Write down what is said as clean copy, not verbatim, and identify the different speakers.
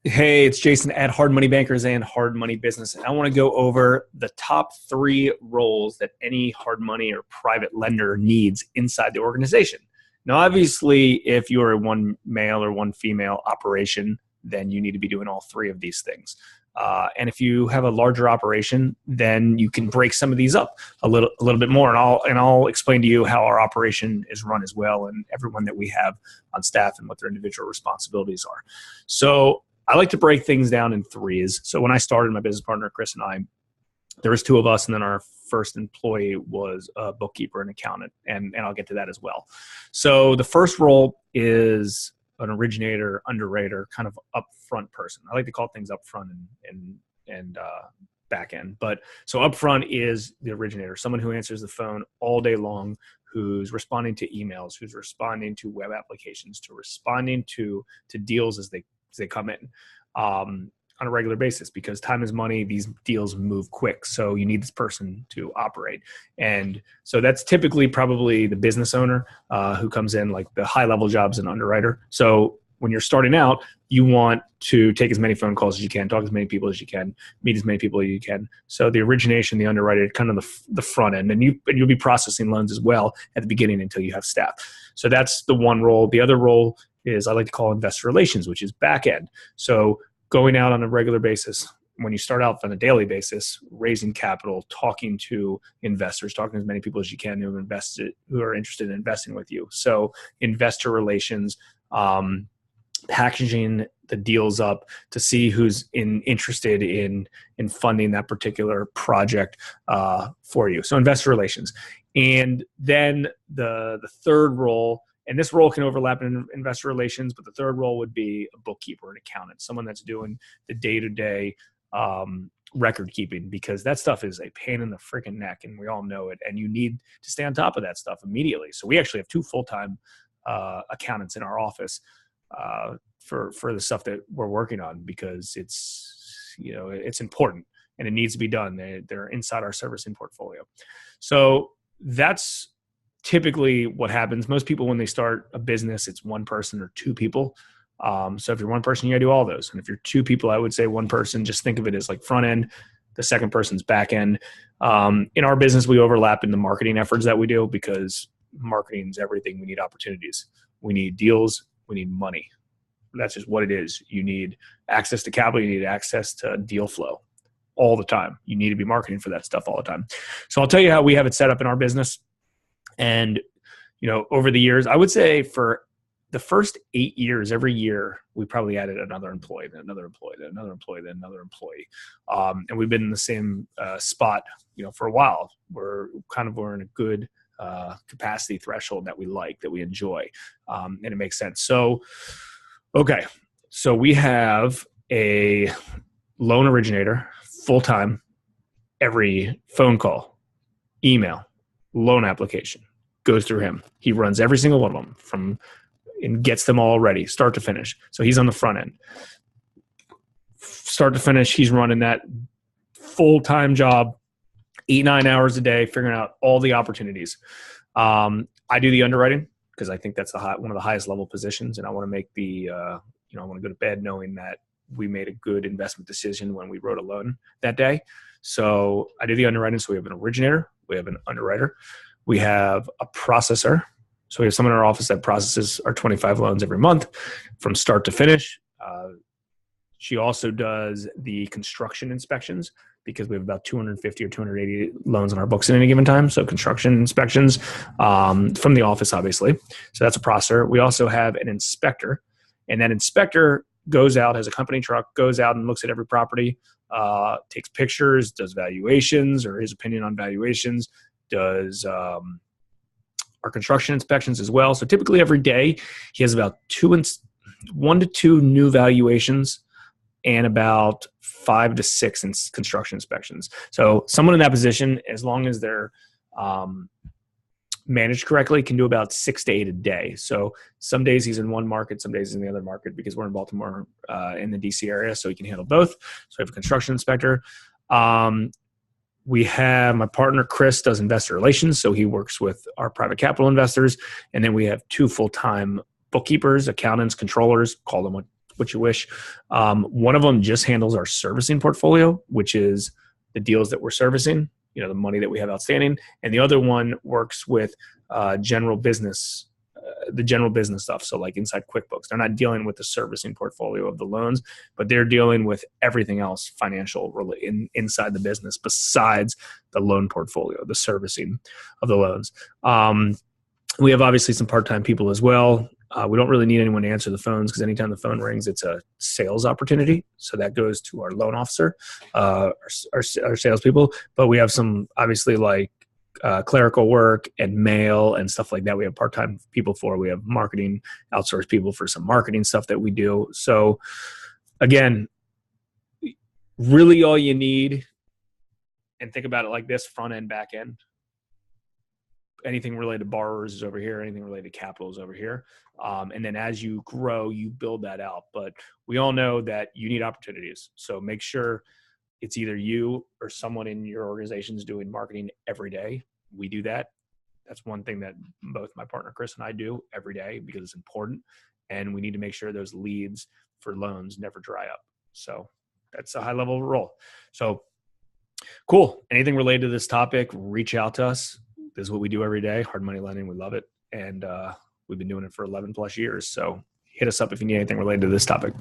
Speaker 1: Hey, it's Jason at Hard Money Bankers and Hard Money Business. And I want to go over the top three roles that any hard money or private lender needs inside the organization. Now, obviously, if you're a one male or one female operation, then you need to be doing all three of these things. And if you have a larger operation, then you can break some of these up a little bit more. And I'll explain to you how our operation is run as well, and everyone that we have on staff and what their individual responsibilities are. So I like to break things down in threes. So when I started, my business partner, Chris, and I, there was two of us, and then our first employee was a bookkeeper and accountant, and I'll get to that as well. So the first role is an originator, underwriter, kind of upfront person. I like to call things upfront and back end. But so upfront is the originator, someone who answers the phone all day long, who's responding to emails, who's responding to web applications, to responding to deals as they come in on a regular basis, because time is money. These deals move quick. So you need this person to operate. And so that's typically probably the business owner who comes in, like the high level jobs, an underwriter. So when you're starting out, you want to take as many phone calls as you can, talk to as many people as you can, meet as many people as you can. So the origination, the underwriter, kind of the front end, and you'll be processing loans as well at the beginning until you have staff. So that's the one role. The other role is I like to call investor relations, which is back end. So going out on a regular basis, when you start out on a daily basis, raising capital, talking to investors, talking to as many people as you can who are interested in investing with you. So investor relations, packaging the deals up to see who's interested in funding that particular project for you. So investor relations. And then the third role, and this role can overlap in investor relations, but the third role would be a bookkeeper, an accountant, someone that's doing the day-to-day record keeping, because that stuff is a pain in the freaking neck, and we all know it, and you need to stay on top of that stuff immediately. So we actually have two full-time accountants in our office for the stuff that we're working on, because it's important and it needs to be done. They're inside our servicing portfolio. So that's typically what happens. Most people, when they start a business, it's one person or two people. So if you're one person, you gotta do all those. And if you're two people, I would say one person, just think of it as like front end, the second person's back end. In our business, we overlap in the marketing efforts that we do, because marketing is everything. We need opportunities. We need deals. We need money. That's just what it is. You need access to capital. You need access to deal flow all the time. You need to be marketing for that stuff all the time. So I'll tell you how we have it set up in our business. And, over the years, I would say for the first 8 years, every year, we probably added another employee, then another employee, then another employee, then another employee. And we've been in the same spot, for a while. We're in a good capacity threshold that we like, that we enjoy. And it makes sense. So, okay. So we have a loan originator, full-time, every phone call, email, loan application goes through him. He runs every single one of them and gets them all ready, start to finish. So he's on the front end. Start to finish, he's running that full-time job, 8-9 hours a day, figuring out all the opportunities. I do the underwriting, because I think that's one of the highest level positions, and I want to make I want to go to bed knowing that we made a good investment decision when we wrote a loan that day. So I do the underwriting. So we have an originator, we have an underwriter, we have a processor. So we have someone in our office that processes our 25 loans every month from start to finish. She also does the construction inspections, because we have about 250 or 280 loans on our books at any given time. So construction inspections from the office, obviously. So that's a processor. We also have an inspector, and that inspector goes out, has a company truck, goes out and looks at every property, takes pictures, does valuations, or his opinion on valuations, does our construction inspections as well. So typically every day he has about 1 to 2 new valuations and about 5 to 6 construction inspections. So someone in that position, as long as they're managed correctly, can do about 6 to 8 a day. So some days he's in one market, some days he's in the other market, because we're in Baltimore, in the DC area, so he can handle both. So we have a construction inspector. We have my partner, Chris, does investor relations. So he works with our private capital investors. And then we have 2 full-time bookkeepers, accountants, controllers, call them what you wish. One of them just handles our servicing portfolio, which is the deals that we're servicing, the money that we have outstanding. And the other one works with general business, the general business stuff. So like inside QuickBooks, they're not dealing with the servicing portfolio of the loans, but they're dealing with everything else financial inside the business besides the loan portfolio, the servicing of the loans. We have obviously some part-time people as well. We don't really need anyone to answer the phones because anytime the phone rings, it's a sales opportunity. So that goes to our loan officer, our salespeople. But we have some obviously like clerical work and mail and stuff like that. We have part-time people for. We have marketing, outsourced people for some marketing stuff that we do. So again, really all you need, and think about it like this: front end, back end. Anything related to borrowers is over here. Anything related to capital is over here. And then as you grow, you build that out. But we all know that you need opportunities. So make sure it's either you or someone in your organization is doing marketing every day. We do that. That's one thing that both my partner Chris and I do every day because it's important. And we need to make sure those leads for loans never dry up. So that's a high level role. So cool. Anything related to this topic, reach out to us. This is what we do every day. Hard money lending. We love it. And we've been doing it for 11 plus years. So hit us up if you need anything related to this topic.